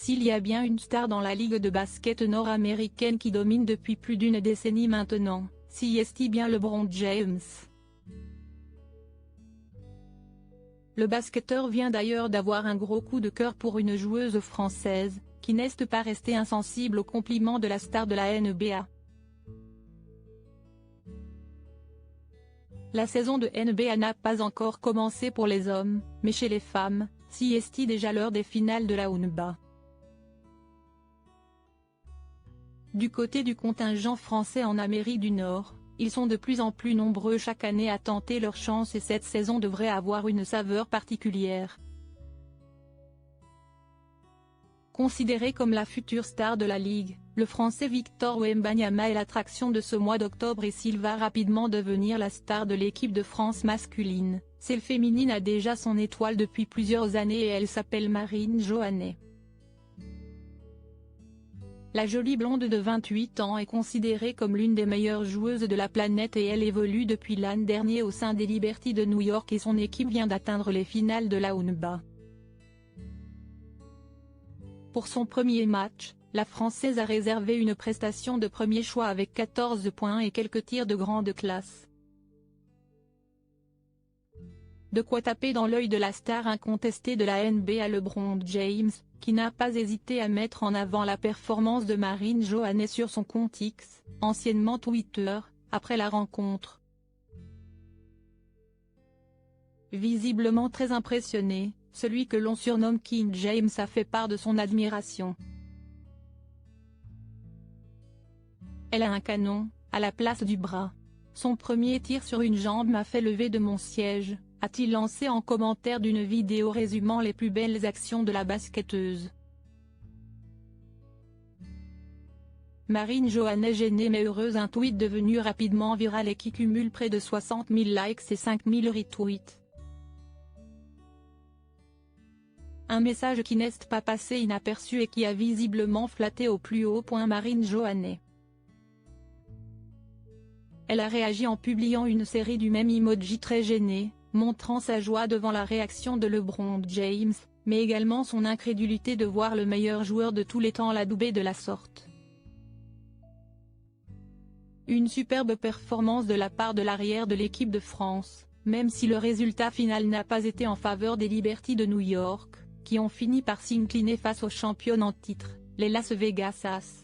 S'il y a bien une star dans la ligue de basket nord-américaine qui domine depuis plus d'une décennie maintenant, c'est bien LeBron James. Le basketteur vient d'ailleurs d'avoir un gros coup de cœur pour une joueuse française, qui n'est pas restée insensible aux compliments de la star de la NBA. La saison de NBA n'a pas encore commencé pour les hommes, mais chez les femmes, c'est déjà l'heure des finales de la NBA. Du côté du contingent français en Amérique du Nord, ils sont de plus en plus nombreux chaque année à tenter leur chance et cette saison devrait avoir une saveur particulière. Considéré comme la future star de la Ligue, le Français Victor Wembanyama est l'attraction de ce mois d'octobre et s'il va rapidement devenir la star de l'équipe de France masculine, celle féminine a déjà son étoile depuis plusieurs années et elle s'appelle Marine Johannet. La jolie blonde de 28 ans est considérée comme l'une des meilleures joueuses de la planète et elle évolue depuis l'an dernier au sein des Liberty de New York et son équipe vient d'atteindre les finales de la NBA. Pour son premier match, la Française a réservé une prestation de premier choix avec 14 points et quelques tirs de grande classe. De quoi taper dans l'œil de la star incontestée de la NBA LeBron James, qui n'a pas hésité à mettre en avant la performance de Marine Johannet sur son compte X, anciennement Twitter, après la rencontre. Visiblement très impressionné, celui que l'on surnomme King James a fait part de son admiration. Elle a un canon, à la place du bras. Son premier tir sur une jambe m'a fait lever de mon siège, a-t-il lancé en commentaire d'une vidéo résumant les plus belles actions de la basketteuse. Marine Johannet gênée mais heureuse, un tweet devenu rapidement viral et qui cumule près de 60 000 likes et 5 000 retweets. Un message qui n'est pas passé inaperçu et qui a visiblement flatté au plus haut point Marine Johannet. Elle a réagi en publiant une série du même emoji très gêné, montrant sa joie devant la réaction de LeBron James, mais également son incrédulité de voir le meilleur joueur de tous les temps l'adouber de la sorte. Une superbe performance de la part de l'arrière de l'équipe de France, même si le résultat final n'a pas été en faveur des Liberty de New York, qui ont fini par s'incliner face aux championnes en titre, les Las Vegas Aces.